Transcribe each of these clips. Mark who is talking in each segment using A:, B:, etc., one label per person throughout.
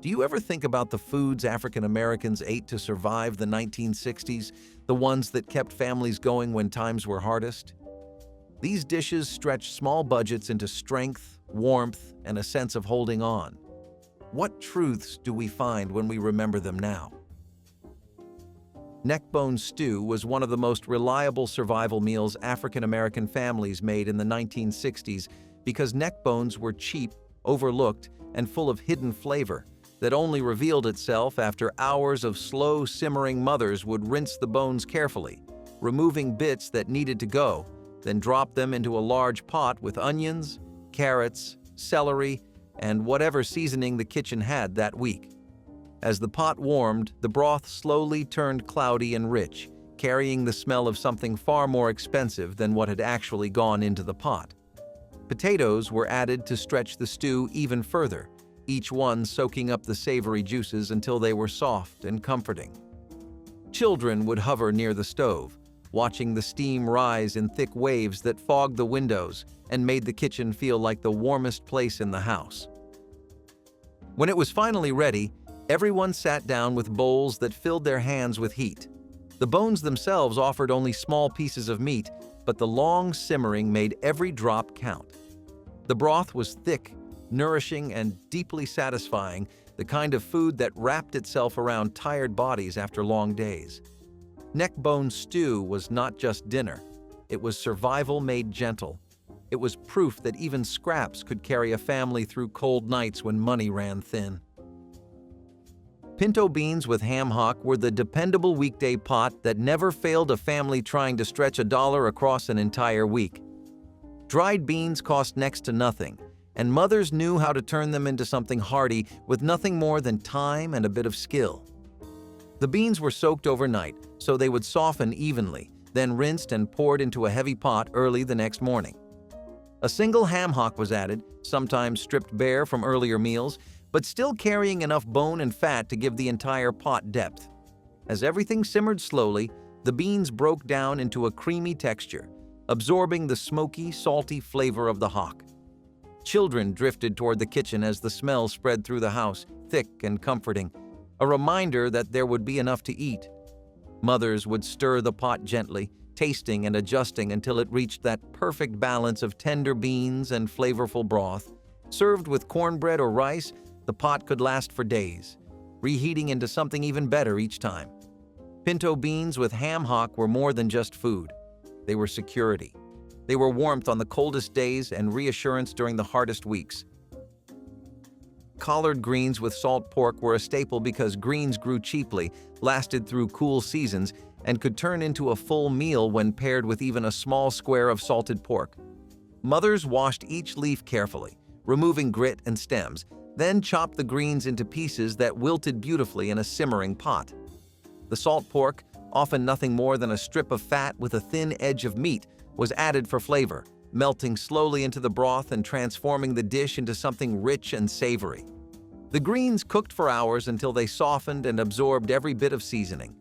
A: Do you ever think about the foods African Americans ate to survive the 1960s, the ones that kept families going when times were hardest? These dishes stretch small budgets into strength, warmth, and a sense of holding on. What truths do we find when we remember them now? Neckbone stew was one of the most reliable survival meals African American families made in the 1960s because neckbones were cheap, overlooked, and full of hidden flavor that only revealed itself after hours of slow simmering. Mothers would rinse the bones carefully, removing bits that needed to go, then drop them into a large pot with onions, carrots, celery, and whatever seasoning the kitchen had that week. As the pot warmed, the broth slowly turned cloudy and rich, carrying the smell of something far more expensive than what had actually gone into the pot. Potatoes were added to stretch the stew even further, each one soaking up the savory juices until they were soft and comforting. Children would hover near the stove, watching the steam rise in thick waves that fogged the windows and made the kitchen feel like the warmest place in the house. When it was finally ready, everyone sat down with bowls that filled their hands with heat. The bones themselves offered only small pieces of meat, but the long simmering made every drop count. The broth was thick, nourishing, and deeply satisfying, the kind of food that wrapped itself around tired bodies after long days. Neckbone stew was not just dinner. It was survival made gentle. It was proof that even scraps could carry a family through cold nights when money ran thin. Pinto beans with ham hock were the dependable weekday pot that never failed a family trying to stretch $1 across an entire week. Dried beans cost next to nothing, and mothers knew how to turn them into something hearty with nothing more than time and a bit of skill. The beans were soaked overnight, so they would soften evenly, then rinsed and poured into a heavy pot early the next morning. A single ham hock was added, sometimes stripped bare from earlier meals, but still carrying enough bone and fat to give the entire pot depth. As everything simmered slowly, the beans broke down into a creamy texture, absorbing the smoky, salty flavor of the hock. Children drifted toward the kitchen as the smell spread through the house, thick and comforting, a reminder that there would be enough to eat. Mothers would stir the pot gently, tasting and adjusting until it reached that perfect balance of tender beans and flavorful broth. Served with cornbread or rice, the pot could last for days, reheating into something even better each time. Pinto beans with ham hock were more than just food. They were security. They were warmth on the coldest days and reassurance during the hardest weeks. Collard greens with salt pork were a staple because greens grew cheaply, lasted through cool seasons, and could turn into a full meal when paired with even a small square of salted pork. Mothers washed each leaf carefully, removing grit and stems, then chopped the greens into pieces that wilted beautifully in a simmering pot. The salt pork, often nothing more than a strip of fat with a thin edge of meat, was added for flavor, melting slowly into the broth and transforming the dish into something rich and savory. The greens cooked for hours until they softened and absorbed every bit of seasoning.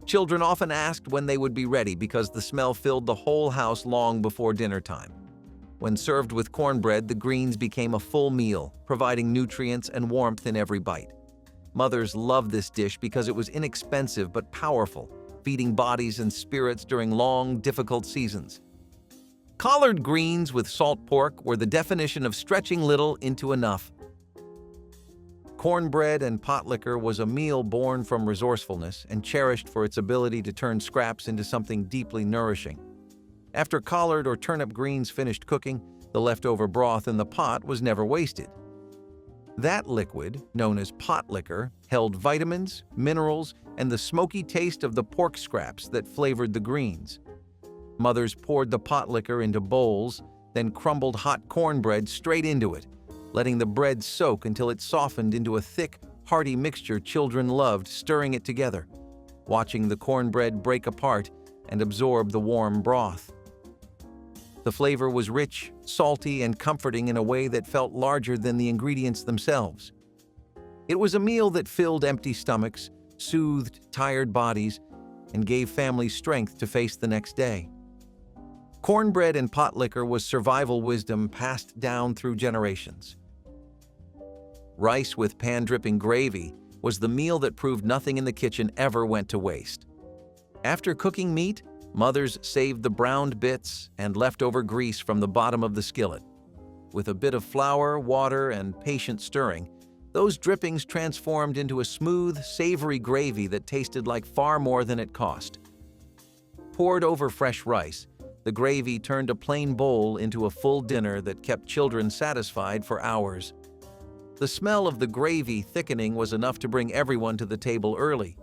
A: Children often asked when they would be ready because the smell filled the whole house long before dinner time. When served with cornbread, the greens became a full meal, providing nutrients and warmth in every bite. Mothers loved this dish because it was inexpensive but powerful, feeding bodies and spirits during long, difficult seasons. Collard greens with salt pork were the definition of stretching little into enough. Cornbread and potlikker was a meal born from resourcefulness and cherished for its ability to turn scraps into something deeply nourishing. After collard or turnip greens finished cooking, the leftover broth in the pot was never wasted. That liquid, known as potlikker, held vitamins, minerals, and the smoky taste of the pork scraps that flavored the greens. Mothers poured the potlikker into bowls, then crumbled hot cornbread straight into it, letting the bread soak until it softened into a thick, hearty mixture children loved, stirring it together, watching the cornbread break apart and absorb the warm broth. The flavor was rich, salty, and comforting in a way that felt larger than the ingredients themselves. It was a meal that filled empty stomachs, soothed tired bodies, and gave families strength to face the next day. Cornbread and potlikker was survival wisdom passed down through generations. Rice with pan-dripping gravy was the meal that proved nothing in the kitchen ever went to waste. After cooking meat, mothers saved the browned bits and leftover grease from the bottom of the skillet. With a bit of flour, water, and patient stirring, those drippings transformed into a smooth, savory gravy that tasted like far more than it cost. Poured over fresh rice, the gravy turned a plain bowl into a full dinner that kept children satisfied for hours. The smell of the gravy thickening was enough to bring everyone to the table early.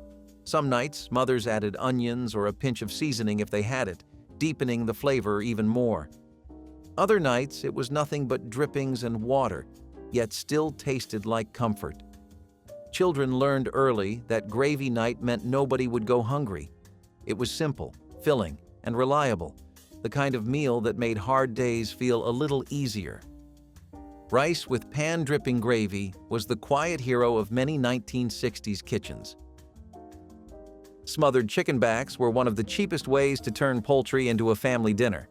A: Some nights, mothers added onions or a pinch of seasoning if they had it, deepening the flavor even more. Other nights, it was nothing but drippings and water, yet still tasted like comfort. Children learned early that gravy night meant nobody would go hungry. It was simple, filling, and reliable, the kind of meal that made hard days feel a little easier. Rice with pan-dripping gravy was the quiet hero of many 1960s kitchens. Smothered chicken backs were one of the cheapest ways to turn poultry into a family dinner.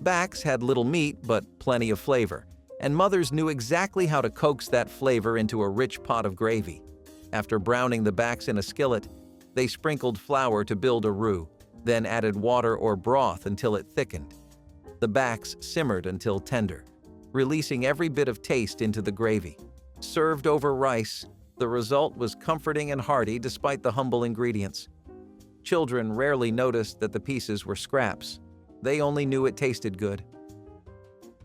A: Backs had little meat but plenty of flavor, and mothers knew exactly how to coax that flavor into a rich pot of gravy. After browning the backs in a skillet, they sprinkled flour to build a roux, then added water or broth until it thickened. The backs simmered until tender, releasing every bit of taste into the gravy. Served over rice, the result was comforting and hearty despite the humble ingredients. Children rarely noticed that the pieces were scraps. They only knew it tasted good.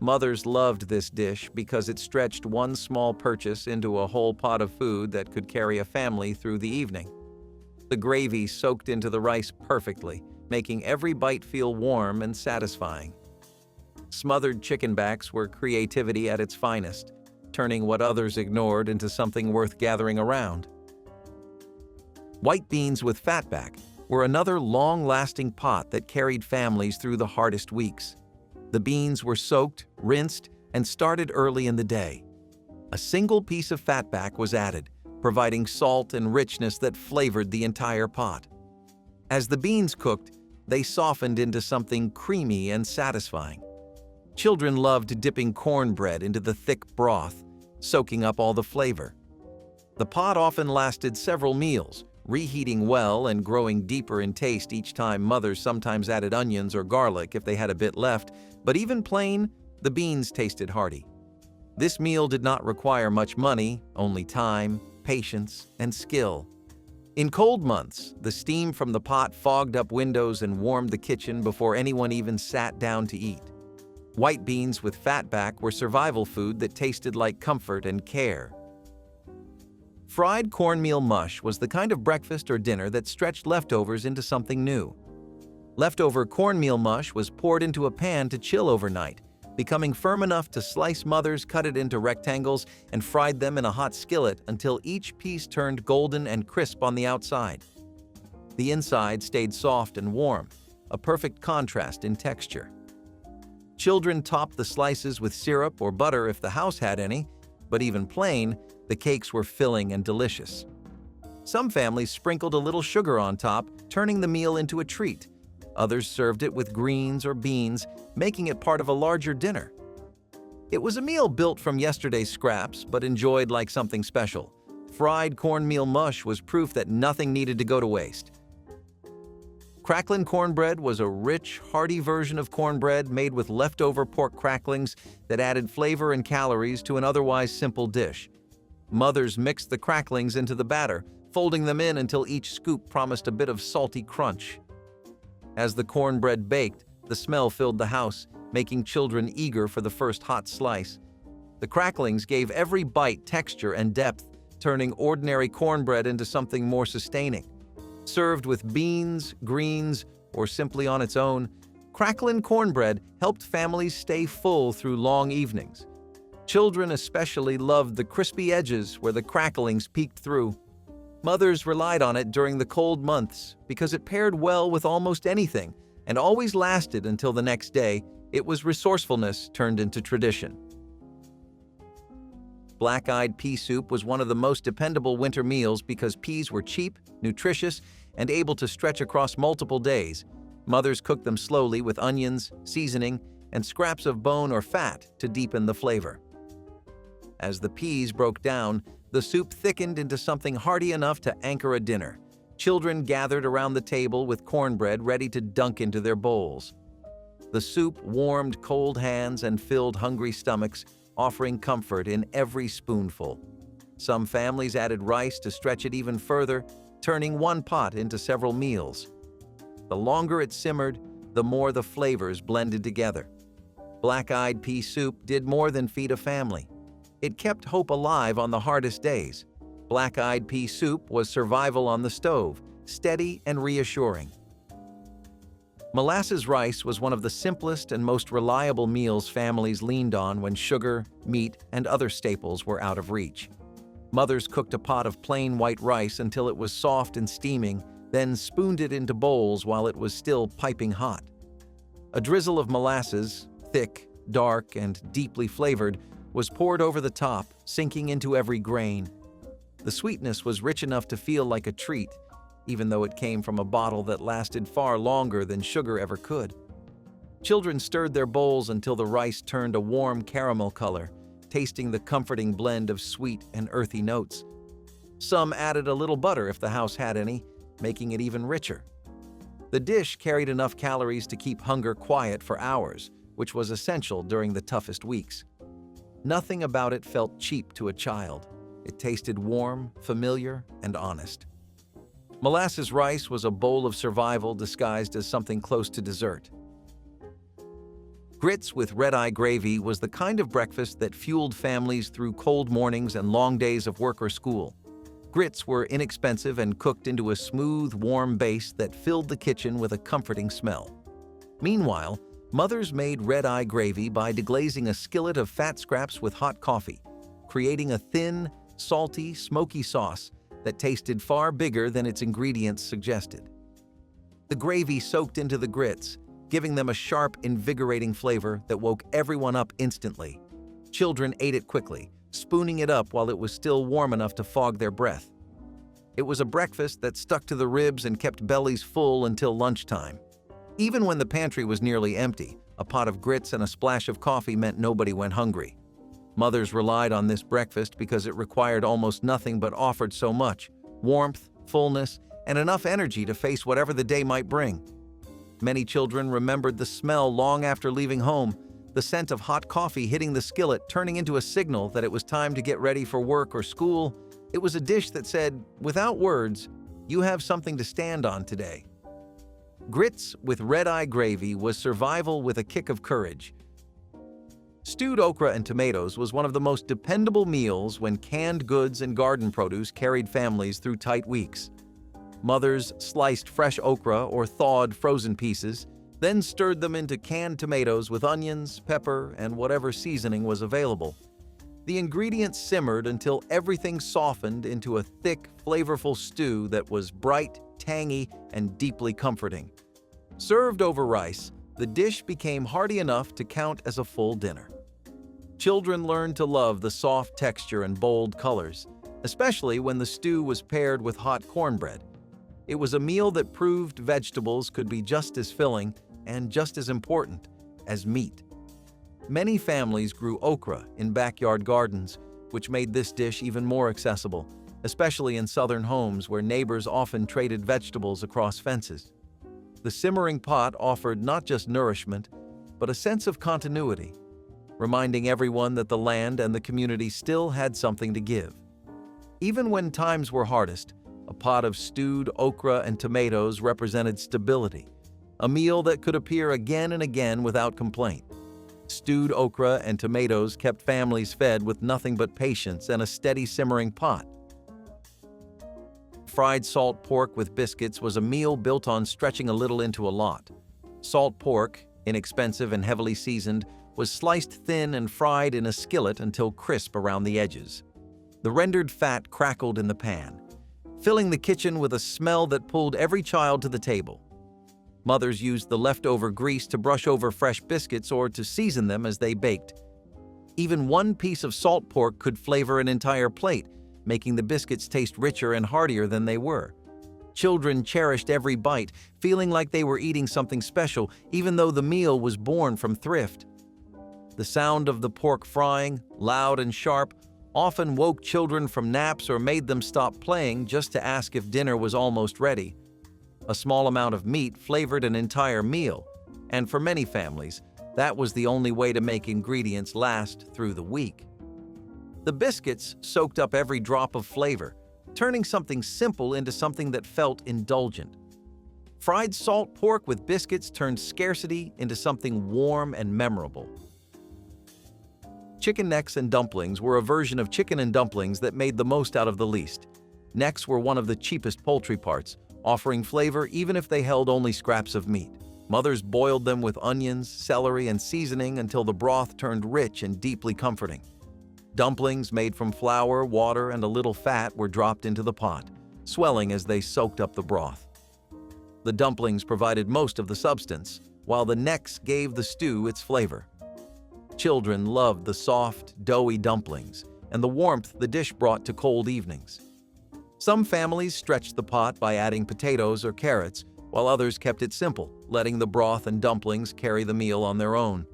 A: Mothers loved this dish because it stretched one small purchase into a whole pot of food that could carry a family through the evening. The gravy soaked into the rice perfectly, making every bite feel warm and satisfying. Smothered chicken backs were creativity at its finest, turning what others ignored into something worth gathering around. White beans with fatback were another long-lasting pot that carried families through the hardest weeks. The beans were soaked, rinsed, and started early in the day. A single piece of fatback was added, providing salt and richness that flavored the entire pot. As the beans cooked, they softened into something creamy and satisfying. Children loved dipping cornbread into the thick broth, soaking up all the flavor. The pot often lasted several meals, reheating well and growing deeper in taste each time. Mothers sometimes added onions or garlic if they had a bit left, but even plain, the beans tasted hearty. This meal did not require much money, only time, patience, and skill. In cold months, the steam from the pot fogged up windows and warmed the kitchen before anyone even sat down to eat. White beans with fatback were survival food that tasted like comfort and care. Fried cornmeal mush was the kind of breakfast or dinner that stretched leftovers into something new. Leftover cornmeal mush was poured into a pan to chill overnight, becoming firm enough to slice. Mothers cut it into rectangles and fried them in a hot skillet until each piece turned golden and crisp on the outside. The inside stayed soft and warm, a perfect contrast in texture. Children topped the slices with syrup or butter if the house had any, but even plain, the cakes were filling and delicious. Some families sprinkled a little sugar on top, turning the meal into a treat. Others served it with greens or beans, making it part of a larger dinner. It was a meal built from yesterday's scraps, but enjoyed like something special. Fried cornmeal mush was proof that nothing needed to go to waste. Cracklin cornbread was a rich, hearty version of cornbread made with leftover pork cracklings that added flavor and calories to an otherwise simple dish. Mothers mixed the cracklings into the batter, folding them in until each scoop promised a bit of salty crunch. As the cornbread baked, the smell filled the house, making children eager for the first hot slice. The cracklings gave every bite texture and depth, turning ordinary cornbread into something more sustaining. Served with beans, greens, or simply on its own, Cracklin cornbread helped families stay full through long evenings. Children especially loved the crispy edges where the cracklings peeked through. Mothers relied on it during the cold months because it paired well with almost anything and always lasted until the next day. It was resourcefulness turned into tradition. Black-eyed pea soup was one of the most dependable winter meals because peas were cheap, nutritious, and able to stretch across multiple days. Mothers cooked them slowly with onions, seasoning, and scraps of bone or fat to deepen the flavor. As the peas broke down, the soup thickened into something hearty enough to anchor a dinner. Children gathered around the table with cornbread ready to dunk into their bowls. The soup warmed cold hands and filled hungry stomachs, offering comfort in every spoonful. Some families added rice to stretch it even further, turning one pot into several meals. The longer it simmered, the more the flavors blended together. Black-eyed pea soup did more than feed a family. It kept hope alive on the hardest days. Black-eyed pea soup was survival on the stove, steady and reassuring. Molasses rice was one of the simplest and most reliable meals families leaned on when sugar, meat, and other staples were out of reach. Mothers cooked a pot of plain white rice until it was soft and steaming, then spooned it into bowls while it was still piping hot. A drizzle of molasses, thick, dark, and deeply flavored, was poured over the top, sinking into every grain. The sweetness was rich enough to feel like a treat, even though it came from a bottle that lasted far longer than sugar ever could. Children stirred their bowls until the rice turned a warm caramel color, tasting the comforting blend of sweet and earthy notes. Some added a little butter if the house had any, making it even richer. The dish carried enough calories to keep hunger quiet for hours, which was essential during the toughest weeks. Nothing about it felt cheap to a child. It tasted warm, familiar, and honest. Molasses rice was a bowl of survival disguised as something close to dessert. Grits with red-eye gravy was the kind of breakfast that fueled families through cold mornings and long days of work or school. Grits were inexpensive and cooked into a smooth, warm base that filled the kitchen with a comforting smell. Meanwhile, mothers made red-eye gravy by deglazing a skillet of fat scraps with hot coffee, creating a thin, salty, smoky sauce that tasted far bigger than its ingredients suggested. The gravy soaked into the grits, giving them a sharp, invigorating flavor that woke everyone up instantly. Children ate it quickly, spooning it up while it was still warm enough to fog their breath. It was a breakfast that stuck to the ribs and kept bellies full until lunchtime. Even when the pantry was nearly empty, a pot of grits and a splash of coffee meant nobody went hungry. Mothers relied on this breakfast because it required almost nothing but offered so much: warmth, fullness, and enough energy to face whatever the day might bring. Many children remembered the smell long after leaving home, the scent of hot coffee hitting the skillet turning into a signal that it was time to get ready for work or school. It was a dish that said, without words, "You have something to stand on today." Grits with red-eye gravy was survival with a kick of courage. Stewed okra and tomatoes was one of the most dependable meals when canned goods and garden produce carried families through tight weeks. Mothers sliced fresh okra or thawed frozen pieces, then stirred them into canned tomatoes with onions, pepper, and whatever seasoning was available. The ingredients simmered until everything softened into a thick, flavorful stew that was bright, tangy, and deeply comforting. Served over rice, the dish became hearty enough to count as a full dinner. Children learned to love the soft texture and bold colors, especially when the stew was paired with hot cornbread. It was a meal that proved vegetables could be just as filling and just as important as meat. Many families grew okra in backyard gardens, which made this dish even more accessible, especially in southern homes where neighbors often traded vegetables across fences. The simmering pot offered not just nourishment, but a sense of continuity, reminding everyone that the land and the community still had something to give. Even when times were hardest, a pot of stewed okra and tomatoes represented stability, a meal that could appear again and again without complaint. Stewed okra and tomatoes kept families fed with nothing but patience and a steady simmering pot. Fried salt pork with biscuits was a meal built on stretching a little into a lot. Salt pork, inexpensive and heavily seasoned, was sliced thin and fried in a skillet until crisp around the edges. The rendered fat crackled in the pan, filling the kitchen with a smell that pulled every child to the table. Mothers used the leftover grease to brush over fresh biscuits or to season them as they baked. Even one piece of salt pork could flavor an entire plate, making the biscuits taste richer and heartier than they were. Children cherished every bite, feeling like they were eating something special, even though the meal was born from thrift. The sound of the pork frying, loud and sharp, often woke children from naps or made them stop playing just to ask if dinner was almost ready. A small amount of meat flavored an entire meal, and for many families, that was the only way to make ingredients last through the week. The biscuits soaked up every drop of flavor, turning something simple into something that felt indulgent. Fried salt pork with biscuits turned scarcity into something warm and memorable. Chicken necks and dumplings were a version of chicken and dumplings that made the most out of the least. Necks were one of the cheapest poultry parts, offering flavor even if they held only scraps of meat. Mothers boiled them with onions, celery, and seasoning until the broth turned rich and deeply comforting. Dumplings made from flour, water, and a little fat were dropped into the pot, swelling as they soaked up the broth. The dumplings provided most of the substance, while the necks gave the stew its flavor. Children loved the soft, doughy dumplings and the warmth the dish brought to cold evenings. Some families stretched the pot by adding potatoes or carrots, while others kept it simple, letting the broth and dumplings carry the meal on their own.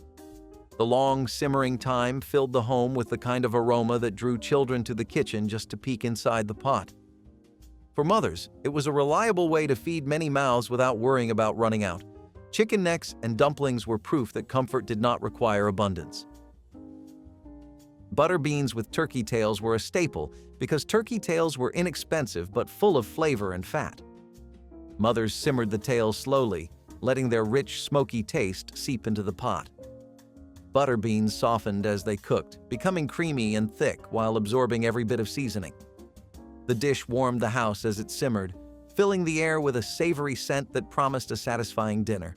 A: The long, simmering time filled the home with the kind of aroma that drew children to the kitchen just to peek inside the pot. For mothers, it was a reliable way to feed many mouths without worrying about running out. Chicken necks and dumplings were proof that comfort did not require abundance. Butter beans with turkey tails were a staple because turkey tails were inexpensive but full of flavor and fat. Mothers simmered the tails slowly, letting their rich, smoky taste seep into the pot. Butter beans softened as they cooked, becoming creamy and thick while absorbing every bit of seasoning. The dish warmed the house as it simmered, filling the air with a savory scent that promised a satisfying dinner.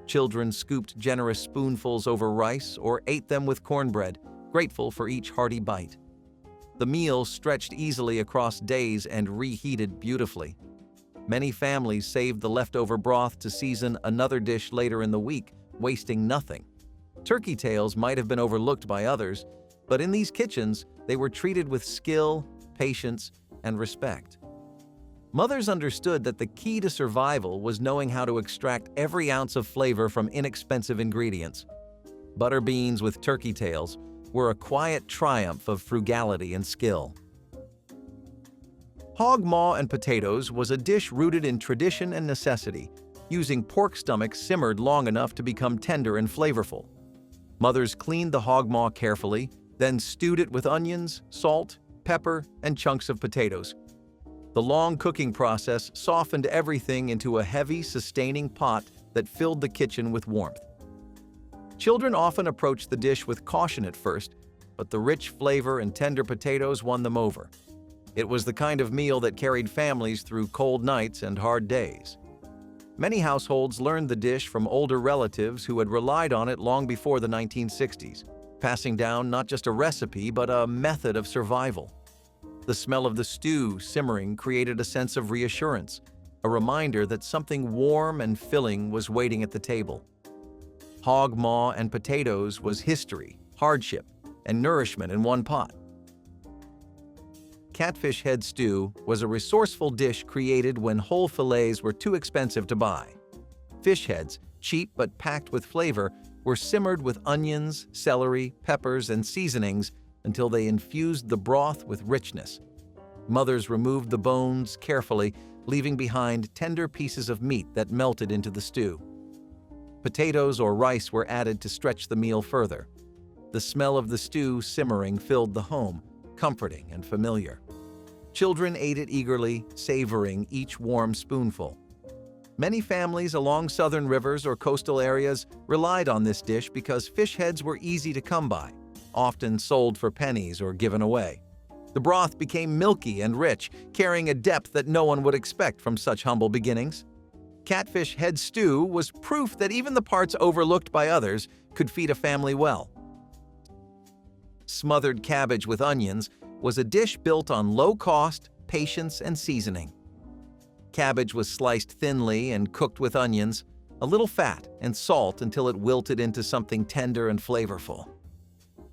A: Children scooped generous spoonfuls over rice or ate them with cornbread, grateful for each hearty bite. The meal stretched easily across days and reheated beautifully. Many families saved the leftover broth to season another dish later in the week, wasting nothing. Turkey tails might have been overlooked by others, but in these kitchens, they were treated with skill, patience, and respect. Mothers understood that the key to survival was knowing how to extract every ounce of flavor from inexpensive ingredients. Butter beans with turkey tails were a quiet triumph of frugality and skill. Hogmaw and potatoes was a dish rooted in tradition and necessity, using pork stomachs simmered long enough to become tender and flavorful. Mothers cleaned the hogmaw carefully, then stewed it with onions, salt, pepper, and chunks of potatoes. The long cooking process softened everything into a heavy, sustaining pot that filled the kitchen with warmth. Children often approached the dish with caution at first, but the rich flavor and tender potatoes won them over. It was the kind of meal that carried families through cold nights and hard days. Many households learned the dish from older relatives who had relied on it long before the 1960s, passing down not just a recipe but a method of survival. The smell of the stew simmering created a sense of reassurance, a reminder that something warm and filling was waiting at the table. Hogmaw and potatoes was history, hardship, and nourishment in one pot. Catfish head stew was a resourceful dish created when whole fillets were too expensive to buy. Fish heads, cheap but packed with flavor, were simmered with onions, celery, peppers, and seasonings until they infused the broth with richness. Mothers removed the bones carefully, leaving behind tender pieces of meat that melted into the stew. Potatoes or rice were added to stretch the meal further. The smell of the stew simmering filled the home, comforting and familiar. Children ate it eagerly, savoring each warm spoonful. Many families along southern rivers or coastal areas relied on this dish because fish heads were easy to come by, often sold for pennies or given away. The broth became milky and rich, carrying a depth that no one would expect from such humble beginnings. Catfish head stew was proof that even the parts overlooked by others could feed a family well. Smothered cabbage with onions was a dish built on low cost, patience, and seasoning. Cabbage was sliced thinly and cooked with onions, a little fat, and salt until it wilted into something tender and flavorful.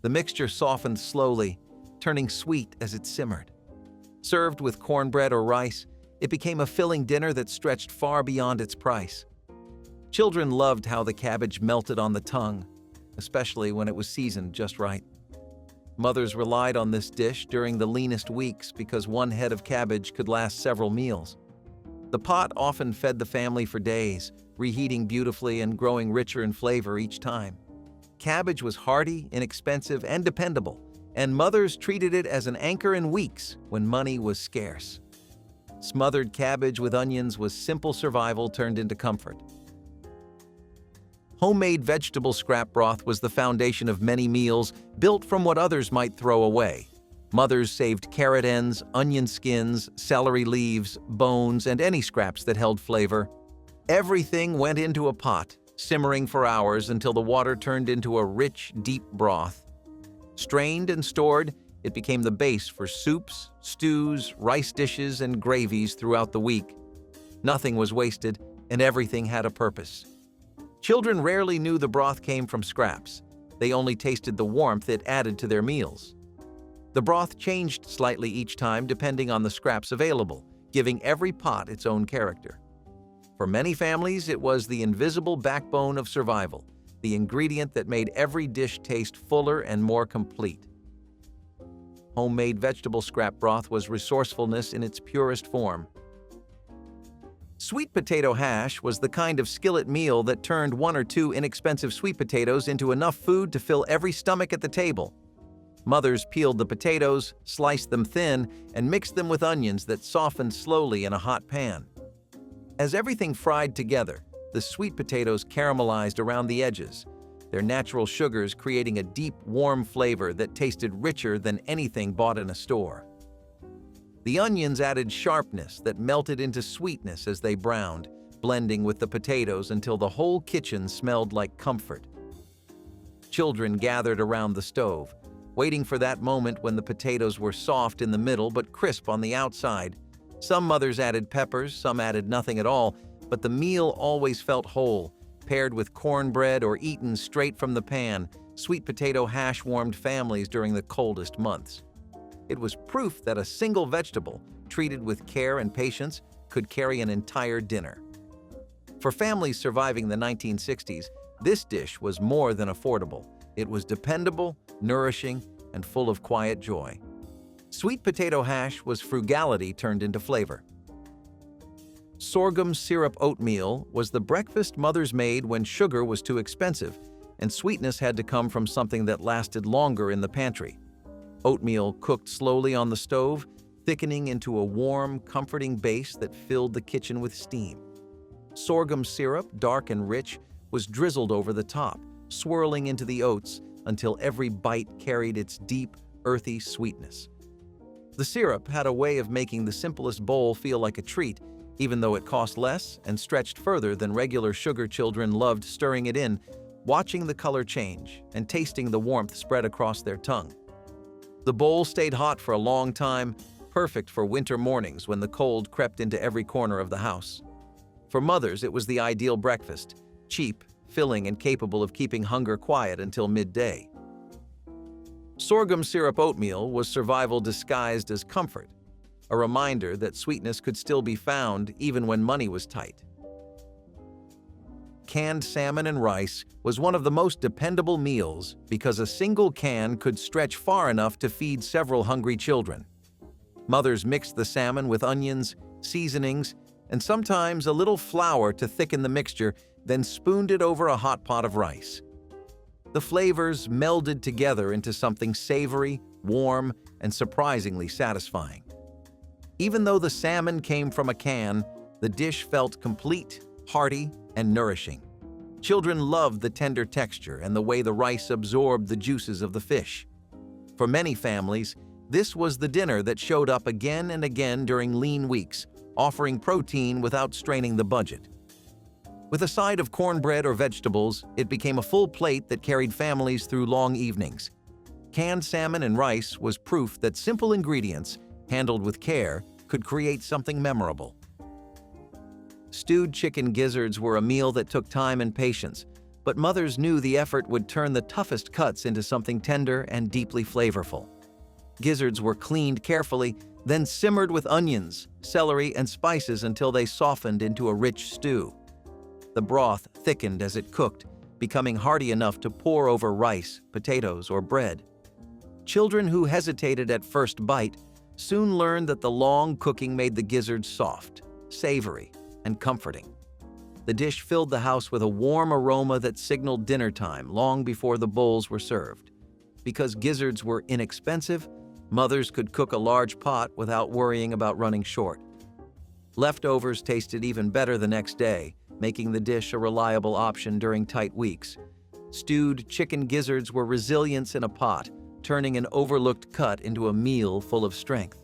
A: The mixture softened slowly, turning sweet as it simmered. Served with cornbread or rice, it became a filling dinner that stretched far beyond its price. Children loved how the cabbage melted on the tongue, especially when it was seasoned just right. Mothers relied on this dish during the leanest weeks because one head of cabbage could last several meals. The pot often fed the family for days, reheating beautifully and growing richer in flavor each time. Cabbage was hearty, inexpensive, and dependable, and mothers treated it as an anchor in weeks when money was scarce. Smothered cabbage with onions was simple survival turned into comfort. Homemade vegetable scrap broth was the foundation of many meals built from what others might throw away. Mothers saved carrot ends, onion skins, celery leaves, bones, and any scraps that held flavor. Everything went into a pot, simmering for hours until the water turned into a rich, deep broth. Strained and stored, it became the base for soups, stews, rice dishes, and gravies throughout the week. Nothing was wasted, and everything had a purpose. Children rarely knew the broth came from scraps. They only tasted the warmth it added to their meals. The broth changed slightly each time depending on the scraps available, giving every pot its own character. For many families, it was the invisible backbone of survival, the ingredient that made every dish taste fuller and more complete. Homemade vegetable scrap broth was resourcefulness in its purest form. Sweet potato hash was the kind of skillet meal that turned one or two inexpensive sweet potatoes into enough food to fill every stomach at the table. Mothers peeled the potatoes, sliced them thin, and mixed them with onions that softened slowly in a hot pan. As everything fried together, the sweet potatoes caramelized around the edges, their natural sugars creating a deep, warm flavor that tasted richer than anything bought in a store. The onions added sharpness that melted into sweetness as they browned, blending with the potatoes until the whole kitchen smelled like comfort. Children gathered around the stove, waiting for that moment when the potatoes were soft in the middle but crisp on the outside. Some mothers added peppers, some added nothing at all, but the meal always felt whole. Paired with cornbread or eaten straight from the pan, sweet potato hash warmed families during the coldest months. It was proof that a single vegetable, treated with care and patience, could carry an entire dinner. For families surviving the 1960s, this dish was more than affordable. It was dependable, nourishing, and full of quiet joy. Sweet potato hash was frugality turned into flavor. Sorghum syrup oatmeal was the breakfast mothers made when sugar was too expensive, and sweetness had to come from something that lasted longer in the pantry. Oatmeal cooked slowly on the stove, thickening into a warm, comforting base that filled the kitchen with steam. Sorghum syrup, dark and rich, was drizzled over the top, swirling into the oats until every bite carried its deep, earthy sweetness. The syrup had a way of making the simplest bowl feel like a treat, even though it cost less and stretched further than regular sugar. Children loved stirring it in, watching the color change and tasting the warmth spread across their tongue. The bowl stayed hot for a long time, perfect for winter mornings when the cold crept into every corner of the house. For mothers, it was the ideal breakfast, cheap, filling, and capable of keeping hunger quiet until midday. Sorghum syrup oatmeal was survival disguised as comfort, a reminder that sweetness could still be found even when money was tight. Canned salmon and rice was one of the most dependable meals because a single can could stretch far enough to feed several hungry children. Mothers mixed the salmon with onions, seasonings, and sometimes a little flour to thicken the mixture, then spooned it over a hot pot of rice. The flavors melded together into something savory, warm, and surprisingly satisfying. Even though the salmon came from a can, the dish felt complete, hearty, and nourishing. Children loved the tender texture and the way the rice absorbed the juices of the fish. For many families, this was the dinner that showed up again and again during lean weeks, offering protein without straining the budget. With a side of cornbread or vegetables, it became a full plate that carried families through long evenings. Canned salmon and rice was proof that simple ingredients, handled with care, could create something memorable. Stewed chicken gizzards were a meal that took time and patience, but mothers knew the effort would turn the toughest cuts into something tender and deeply flavorful. Gizzards were cleaned carefully, then simmered with onions, celery, and spices until they softened into a rich stew. The broth thickened as it cooked, becoming hearty enough to pour over rice, potatoes, or bread. Children who hesitated at first bite soon learned that the long cooking made the gizzards soft, savory, and comforting. The dish filled the house with a warm aroma that signaled dinner time long before the bowls were served. Because gizzards were inexpensive, mothers could cook a large pot without worrying about running short. Leftovers tasted even better the next day, making the dish a reliable option during tight weeks. Stewed chicken gizzards were resilience in a pot, turning an overlooked cut into a meal full of strength.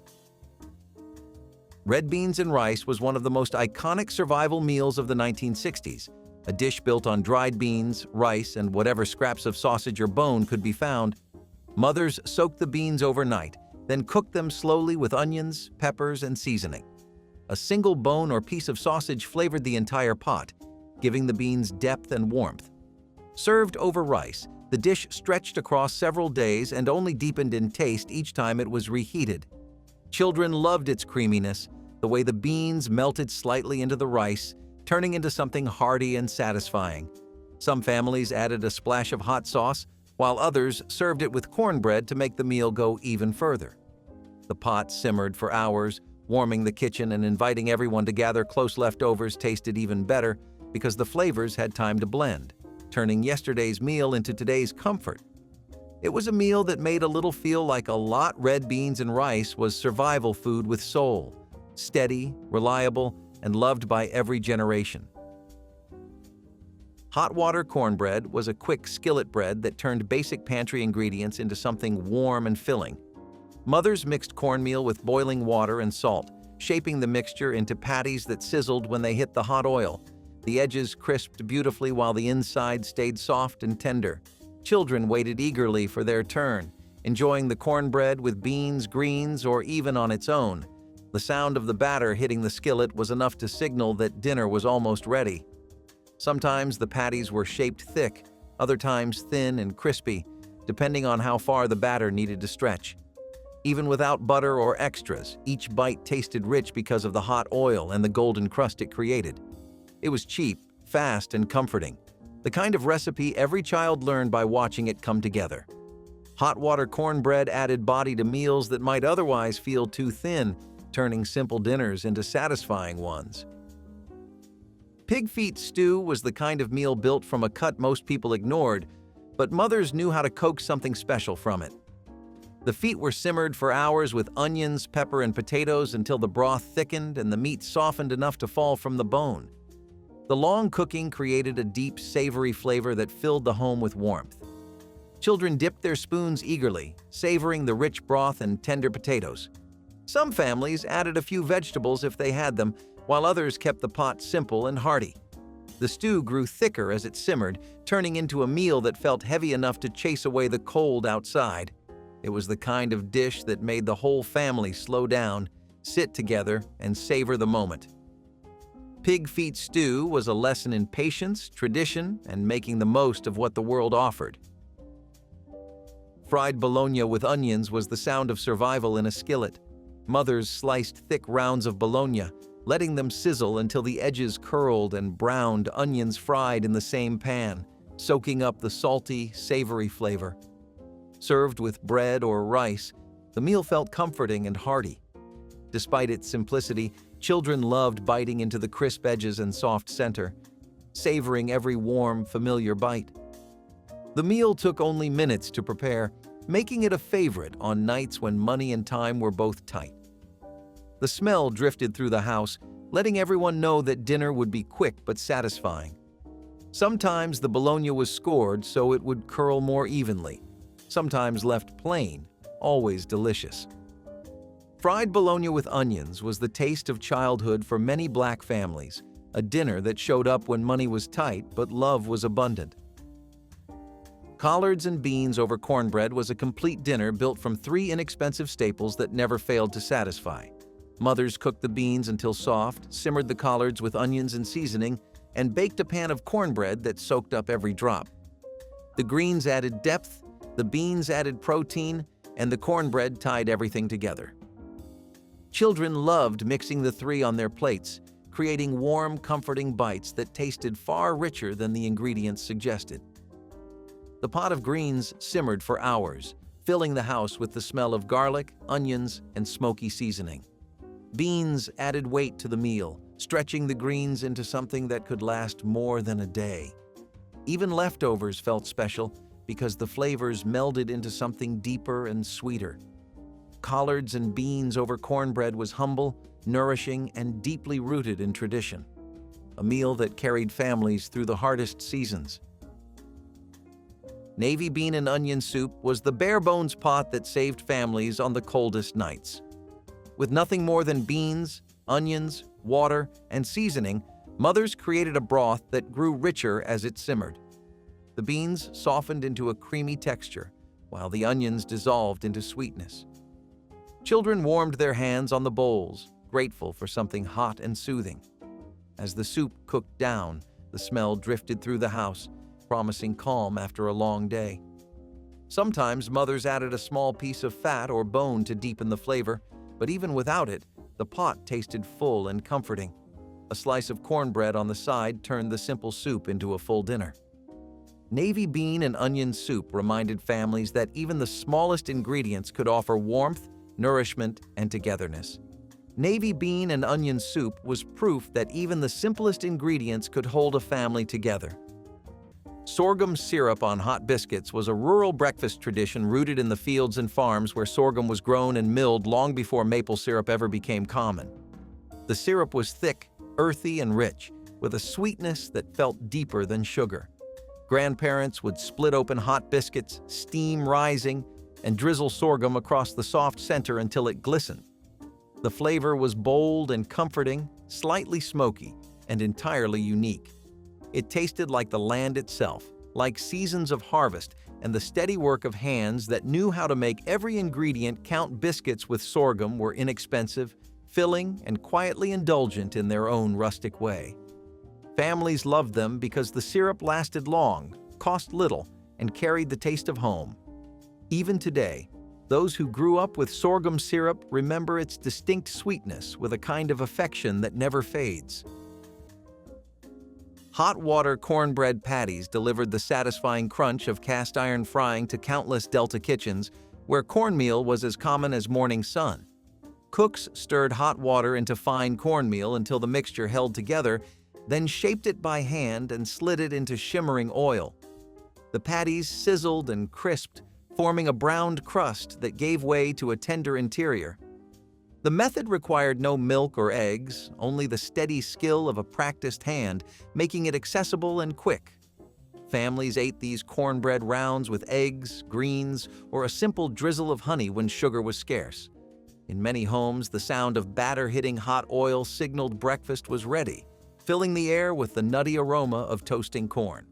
A: Red beans and rice was one of the most iconic survival meals of the 1960s. A dish built on dried beans, rice, and whatever scraps of sausage or bone could be found. Mothers soaked the beans overnight, then cooked them slowly with onions, peppers, and seasoning. A single bone or piece of sausage flavored the entire pot, giving the beans depth and warmth. Served over rice, the dish stretched across several days and only deepened in taste each time it was reheated. Children loved its creaminess, the way the beans melted slightly into the rice, turning into something hearty and satisfying. Some families added a splash of hot sauce, while others served it with cornbread to make the meal go even further. The pot simmered for hours, warming the kitchen and inviting everyone to gather. Close leftovers tasted even better because the flavors had time to blend, turning yesterday's meal into today's comfort. It was a meal that made a little feel like a lot. Red beans and rice was survival food with soul, steady, reliable, and loved by every generation. Hot water cornbread was a quick skillet bread that turned basic pantry ingredients into something warm and filling. Mothers mixed cornmeal with boiling water and salt, shaping the mixture into patties that sizzled when they hit the hot oil. The edges crisped beautifully while the inside stayed soft and tender. Children waited eagerly for their turn, enjoying the cornbread with beans, greens, or even on its own. The sound of the batter hitting the skillet was enough to signal that dinner was almost ready. Sometimes the patties were shaped thick, other times thin and crispy, depending on how far the batter needed to stretch. Even without butter or extras, each bite tasted rich because of the hot oil and the golden crust it created. It was cheap, fast, and comforting, the kind of recipe every child learned by watching it come together. Hot water cornbread added body to meals that might otherwise feel too thin, turning simple dinners into satisfying ones. Pig feet stew was the kind of meal built from a cut most people ignored, but mothers knew how to coax something special from it. The feet were simmered for hours with onions, pepper, and potatoes until the broth thickened and the meat softened enough to fall from the bone. The long cooking created a deep, savory flavor that filled the home with warmth. Children dipped their spoons eagerly, savoring the rich broth and tender potatoes. Some families added a few vegetables if they had them, while others kept the pot simple and hearty. The stew grew thicker as it simmered, turning into a meal that felt heavy enough to chase away the cold outside. It was the kind of dish that made the whole family slow down, sit together, and savor the moment. Pig feet stew was a lesson in patience, tradition, and making the most of what the world offered. Fried bologna with onions was the sound of survival in a skillet. Mothers sliced thick rounds of bologna, letting them sizzle until the edges curled and browned. Onions fried in the same pan, soaking up the salty, savory flavor. Served with bread or rice, the meal felt comforting and hearty. Despite its simplicity, children loved biting into the crisp edges and soft center, savoring every warm, familiar bite. The meal took only minutes to prepare, making it a favorite on nights when money and time were both tight. The smell drifted through the house, letting everyone know that dinner would be quick but satisfying. Sometimes the bologna was scored so it would curl more evenly, sometimes left plain, always delicious. Fried bologna with onions was the taste of childhood for many Black families, a dinner that showed up when money was tight but love was abundant. Collards and beans over cornbread was a complete dinner built from 3 inexpensive staples that never failed to satisfy. Mothers cooked the beans until soft, simmered the collards with onions and seasoning, and baked a pan of cornbread that soaked up every drop. The greens added depth, the beans added protein, and the cornbread tied everything together. Children loved mixing the 3 on their plates, creating warm, comforting bites that tasted far richer than the ingredients suggested. The pot of greens simmered for hours, filling the house with the smell of garlic, onions, and smoky seasoning. Beans added weight to the meal, stretching the greens into something that could last more than a day. Even leftovers felt special because the flavors melded into something deeper and sweeter. Collards and beans over cornbread was humble, nourishing, and deeply rooted in tradition. A meal that carried families through the hardest seasons. Navy bean and onion soup was the bare-bones pot that saved families on the coldest nights. With nothing more than beans, onions, water, and seasoning, mothers created a broth that grew richer as it simmered. The beans softened into a creamy texture, while the onions dissolved into sweetness. Children warmed their hands on the bowls, grateful for something hot and soothing. As the soup cooked down, the smell drifted through the house, promising calm after a long day. Sometimes mothers added a small piece of fat or bone to deepen the flavor, but even without it, the pot tasted full and comforting. A slice of cornbread on the side turned the simple soup into a full dinner. Navy bean and onion soup reminded families that even the smallest ingredients could offer warmth, nourishment, and togetherness. Navy bean and onion soup was proof that even the simplest ingredients could hold a family together. Sorghum syrup on hot biscuits was a rural breakfast tradition rooted in the fields and farms where sorghum was grown and milled long before maple syrup ever became common. The syrup was thick, earthy, and rich, with a sweetness that felt deeper than sugar. Grandparents would split open hot biscuits, steam rising, and drizzle sorghum across the soft center until it glistened. The flavor was bold and comforting, slightly smoky, and entirely unique. It tasted like the land itself, like seasons of harvest and the steady work of hands that knew how to make every ingredient count. Biscuits with sorghum were inexpensive, filling, and quietly indulgent in their own rustic way. Families loved them because the syrup lasted long, cost little, and carried the taste of home. Even today, those who grew up with sorghum syrup remember its distinct sweetness with a kind of affection that never fades. Hot water cornbread patties delivered the satisfying crunch of cast iron frying to countless Delta kitchens, where cornmeal was as common as morning sun. Cooks stirred hot water into fine cornmeal until the mixture held together, then shaped it by hand and slid it into shimmering oil. The patties sizzled and crisped, forming a browned crust that gave way to a tender interior. The method required no milk or eggs, only the steady skill of a practiced hand, making it accessible and quick. Families ate these cornbread rounds with eggs, greens, or a simple drizzle of honey when sugar was scarce. In many homes, the sound of batter hitting hot oil signaled breakfast was ready, filling the air with the nutty aroma of toasting corn.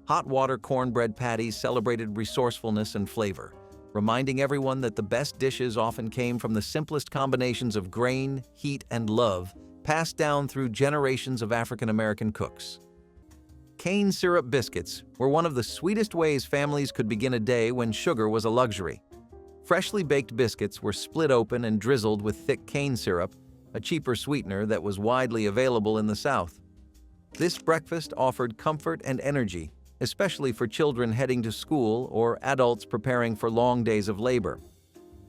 A: Hot water cornbread patties celebrated resourcefulness and flavor, reminding everyone that the best dishes often came from the simplest combinations of grain, heat, and love, passed down through generations of African American cooks. Cane syrup biscuits were one of the sweetest ways families could begin a day when sugar was a luxury. Freshly baked biscuits were split open and drizzled with thick cane syrup, a cheaper sweetener that was widely available in the South. This breakfast offered comfort and energy, especially for children heading to school or adults preparing for long days of labor.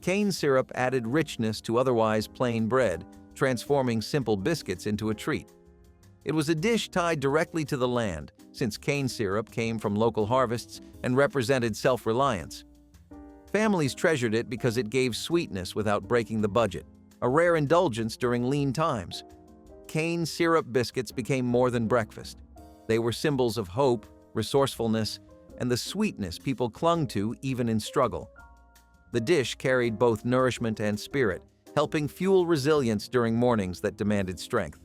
A: Cane syrup added richness to otherwise plain bread, transforming simple biscuits into a treat. It was a dish tied directly to the land, since cane syrup came from local harvests and represented self-reliance. Families treasured it because it gave sweetness without breaking the budget, a rare indulgence during lean times. Cane syrup biscuits became more than breakfast. They were symbols of hope, resourcefulness, and the sweetness people clung to even in struggle. The dish carried both nourishment and spirit, helping fuel resilience during mornings that demanded strength.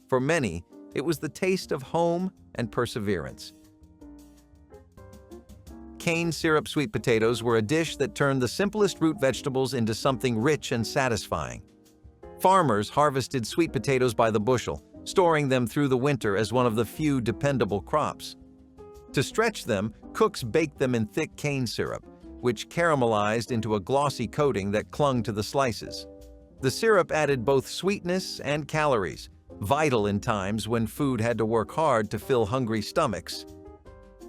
A: For many, it was the taste of home and perseverance. Cane syrup sweet potatoes were a dish that turned the simplest root vegetables into something rich and satisfying. Farmers harvested sweet potatoes by the bushel, storing them through the winter as one of the few dependable crops. To stretch them, cooks baked them in thick cane syrup, which caramelized into a glossy coating that clung to the slices. The syrup added both sweetness and calories, vital in times when food had to work hard to fill hungry stomachs.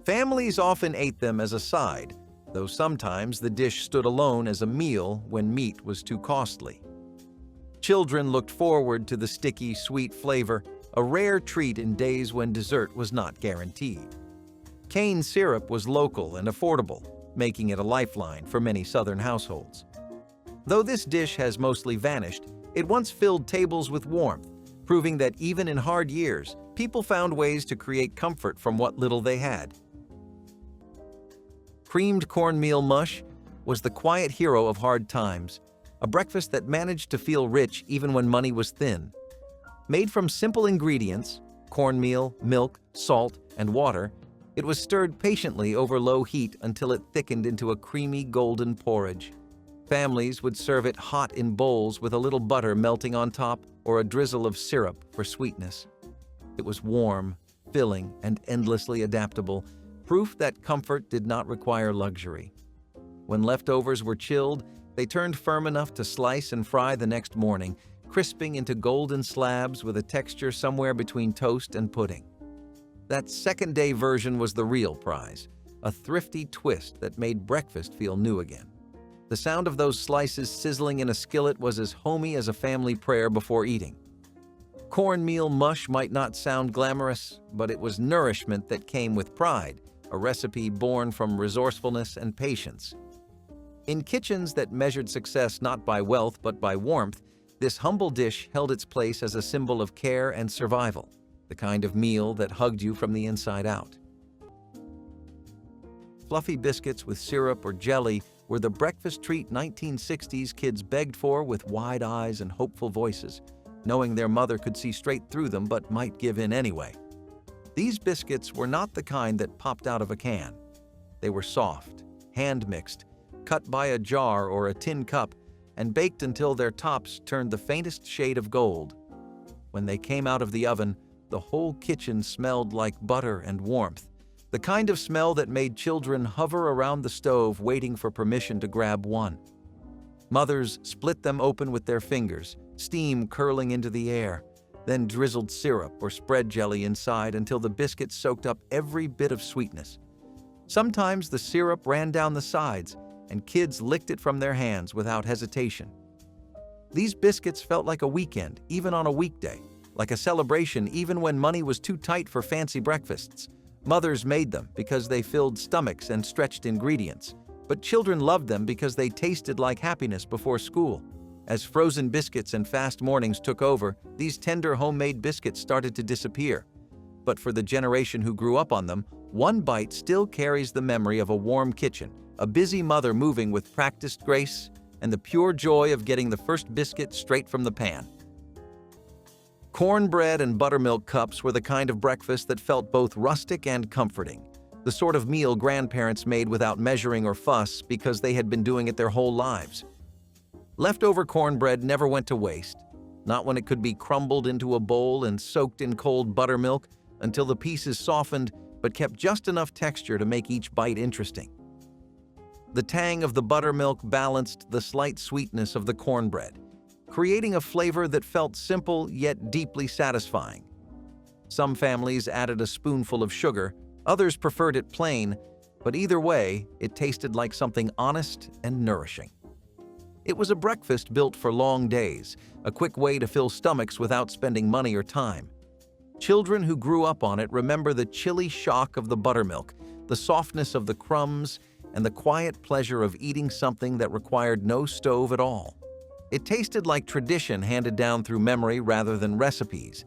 A: Families often ate them as a side, though sometimes the dish stood alone as a meal when meat was too costly. Children looked forward to the sticky, sweet flavor, a rare treat in days when dessert was not guaranteed. Cane syrup was local and affordable, making it a lifeline for many Southern households. Though this dish has mostly vanished, it once filled tables with warmth, proving that even in hard years, people found ways to create comfort from what little they had. Creamed cornmeal mush was the quiet hero of hard times, a breakfast that managed to feel rich even when money was thin. Made from simple ingredients, cornmeal, milk, salt, and water, it was stirred patiently over low heat until it thickened into a creamy golden porridge. Families would serve it hot in bowls with a little butter melting on top or a drizzle of syrup for sweetness. It was warm, filling, and endlessly adaptable, proof that comfort did not require luxury. When leftovers were chilled, they turned firm enough to slice and fry the next morning, crisping into golden slabs with a texture somewhere between toast and pudding. That second-day version was the real prize, a thrifty twist that made breakfast feel new again. The sound of those slices sizzling in a skillet was as homey as a family prayer before eating. Cornmeal mush might not sound glamorous, but it was nourishment that came with pride, a recipe born from resourcefulness and patience. In kitchens that measured success not by wealth but by warmth, this humble dish held its place as a symbol of care and survival, the kind of meal that hugged you from the inside out. Fluffy biscuits with syrup or jelly were the breakfast treat 1960s kids begged for with wide eyes and hopeful voices, knowing their mother could see straight through them but might give in anyway. These biscuits were not the kind that popped out of a can. They were soft, hand-mixed, cut by a jar or a tin cup, and baked until their tops turned the faintest shade of gold. When they came out of the oven, the whole kitchen smelled like butter and warmth, the kind of smell that made children hover around the stove waiting for permission to grab one. Mothers split them open with their fingers, steam curling into the air, then drizzled syrup or spread jelly inside until the biscuit soaked up every bit of sweetness. Sometimes the syrup ran down the sides, and kids licked it from their hands without hesitation. These biscuits felt like a weekend, even on a weekday, like a celebration even when money was too tight for fancy breakfasts. Mothers made them because they filled stomachs and stretched ingredients, but children loved them because they tasted like happiness before school. As frozen biscuits and fast mornings took over, these tender homemade biscuits started to disappear. But for the generation who grew up on them, one bite still carries the memory of a warm kitchen, a busy mother moving with practiced grace, and the pure joy of getting the first biscuit straight from the pan. Cornbread and buttermilk cups were the kind of breakfast that felt both rustic and comforting, the sort of meal grandparents made without measuring or fuss because they had been doing it their whole lives. Leftover cornbread never went to waste, not when it could be crumbled into a bowl and soaked in cold buttermilk until the pieces softened but kept just enough texture to make each bite interesting. The tang of the buttermilk balanced the slight sweetness of the cornbread, creating a flavor that felt simple yet deeply satisfying. Some families added a spoonful of sugar, others preferred it plain, but either way, it tasted like something honest and nourishing. It was a breakfast built for long days, a quick way to fill stomachs without spending money or time. Children who grew up on it remember the chilly shock of the buttermilk, the softness of the crumbs, and the quiet pleasure of eating something that required no stove at all. It tasted like tradition handed down through memory rather than recipes,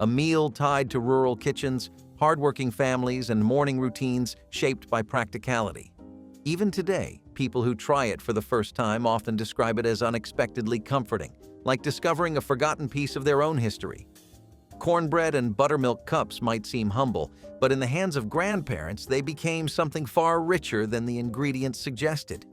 A: a meal tied to rural kitchens, hardworking families, and morning routines shaped by practicality. Even today, people who try it for the first time often describe it as unexpectedly comforting, like discovering a forgotten piece of their own history. Cornbread and buttermilk cups might seem humble, but in the hands of grandparents, they became something far richer than the ingredients suggested.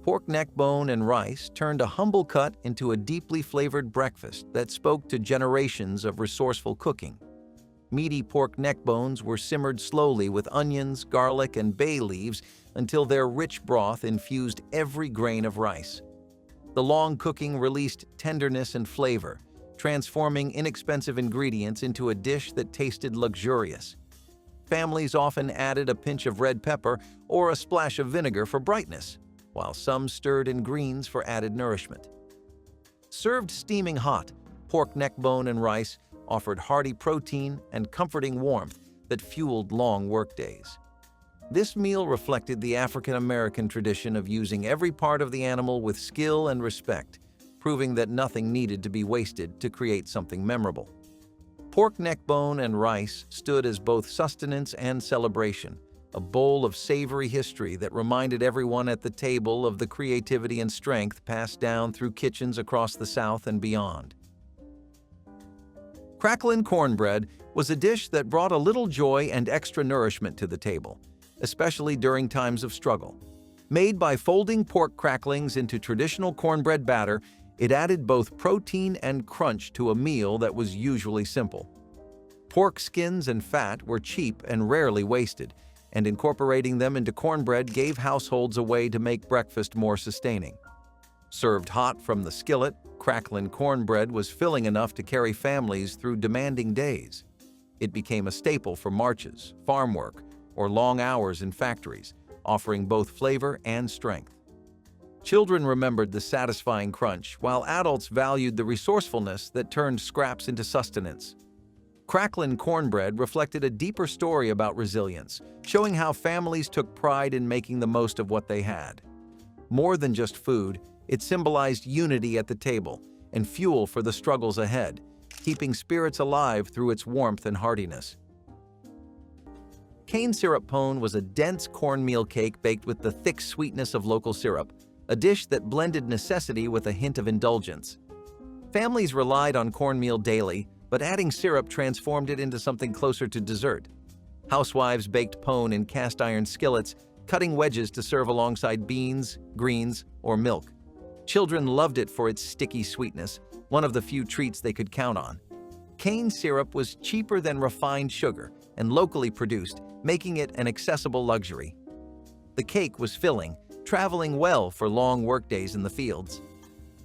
A: Pork neckbone and rice turned a humble cut into a deeply flavored breakfast that spoke to generations of resourceful cooking. Meaty pork neckbones were simmered slowly with onions, garlic, and bay leaves until their rich broth infused every grain of rice. The long cooking released tenderness and flavor, transforming inexpensive ingredients into a dish that tasted luxurious. families often added a pinch of red pepper or a splash of vinegar for brightness, while some stirred in greens for added nourishment. Served steaming hot, pork neckbone and rice offered hearty protein and comforting warmth that fueled long workdays. This meal reflected the African-American tradition of using every part of the animal with skill and respect, proving that nothing needed to be wasted to create something memorable. Pork neckbone and rice stood as both sustenance and celebration, a bowl of savory history that reminded everyone at the table of the creativity and strength passed down through kitchens across the South and beyond. Cracklin cornbread was a dish that brought a little joy and extra nourishment to the table, especially during times of struggle. Made by folding pork cracklings into traditional cornbread batter, it added both protein and crunch to a meal that was usually simple. Pork skins and fat were cheap and rarely wasted, and incorporating them into cornbread gave households a way to make breakfast more sustaining. Served hot from the skillet, Cracklin cornbread was filling enough to carry families through demanding days. It became a staple for marches, farm work, or long hours in factories, offering both flavor and strength. Children remembered the satisfying crunch, while adults valued the resourcefulness that turned scraps into sustenance. Cracklin cornbread reflected a deeper story about resilience, showing how families took pride in making the most of what they had. More than just food, it symbolized unity at the table and fuel for the struggles ahead, keeping spirits alive through its warmth and heartiness. Cane syrup pone was a dense cornmeal cake baked with the thick sweetness of local syrup, a dish that blended necessity with a hint of indulgence. Families relied on cornmeal daily, but adding syrup transformed it into something closer to dessert. Housewives baked pone in cast-iron skillets, cutting wedges to serve alongside beans, greens, or milk. Children loved it for its sticky sweetness, one of the few treats they could count on. Cane syrup was cheaper than refined sugar and locally produced, making it an accessible luxury. The cake was filling, traveling well for long workdays in the fields.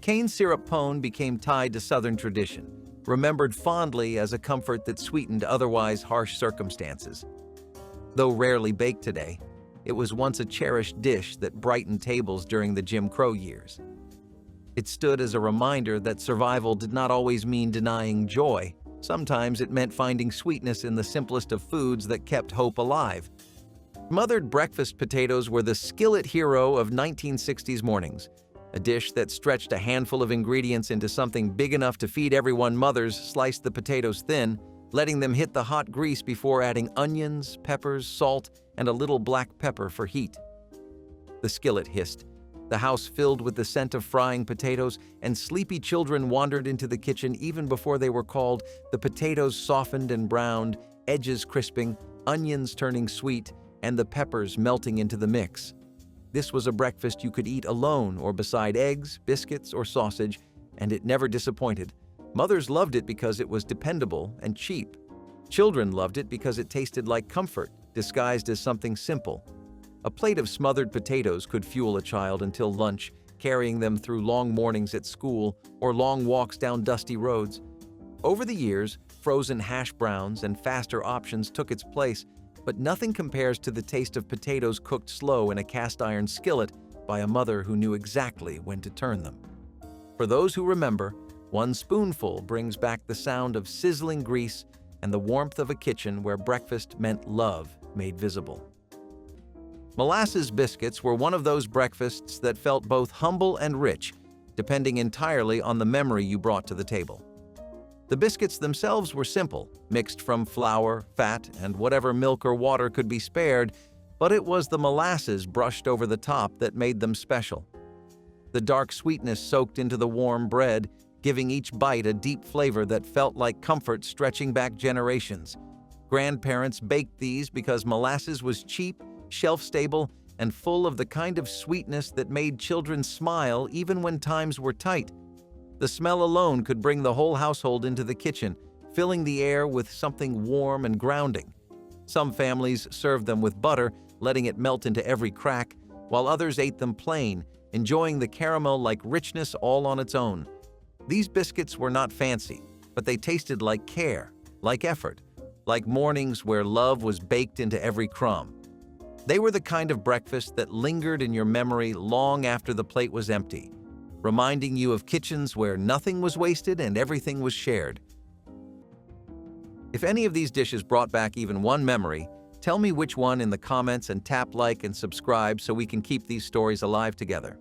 A: Cane syrup pone became tied to Southern tradition, remembered fondly as a comfort that sweetened otherwise harsh circumstances. Though rarely baked today, it was once a cherished dish that brightened tables during the Jim Crow years. It stood as a reminder that survival did not always mean denying joy. Sometimes it meant finding sweetness in the simplest of foods that kept hope alive. Smothered breakfast potatoes were the skillet hero of 1960s mornings, a dish that stretched a handful of ingredients into something big enough to feed everyone. Mothers sliced the potatoes thin, letting them hit the hot grease before adding onions, peppers, salt, and a little black pepper for heat. The skillet hissed, the house filled with the scent of frying potatoes, and sleepy children wandered into the kitchen even before they were called. The potatoes softened and browned, edges crisping, onions turning sweet, and the peppers melting into the mix. This was a breakfast you could eat alone or beside eggs, biscuits, or sausage, and it never disappointed. Mothers loved it because it was dependable and cheap. Children loved it because it tasted like comfort, disguised as something simple. A plate of smothered potatoes could fuel a child until lunch, carrying them through long mornings at school or long walks down dusty roads. Over the years, frozen hash browns and faster options took its place, but nothing compares to the taste of potatoes cooked slow in a cast-iron skillet by a mother who knew exactly when to turn them. For those who remember, one spoonful brings back the sound of sizzling grease and the warmth of a kitchen where breakfast meant love made visible. Molasses biscuits were one of those breakfasts that felt both humble and rich, depending entirely on the memory you brought to the table. The biscuits themselves were simple, mixed from flour, fat, and whatever milk or water could be spared, but it was the molasses brushed over the top that made them special. The dark sweetness soaked into the warm bread, giving each bite a deep flavor that felt like comfort stretching back generations. Grandparents baked these because molasses was cheap, shelf-stable, and full of the kind of sweetness that made children smile even when times were tight. The smell alone could bring the whole household into the kitchen, filling the air with something warm and grounding. Some families served them with butter, letting it melt into every crack, while others ate them plain, enjoying the caramel-like richness all on its own. These biscuits were not fancy, but they tasted like care, like effort, like mornings where love was baked into every crumb. They were the kind of breakfast that lingered in your memory long after the plate was empty, reminding you of kitchens where nothing was wasted and everything was shared. If any of these dishes brought back even one memory, tell me which one in the comments and tap like and subscribe so we can keep these stories alive together.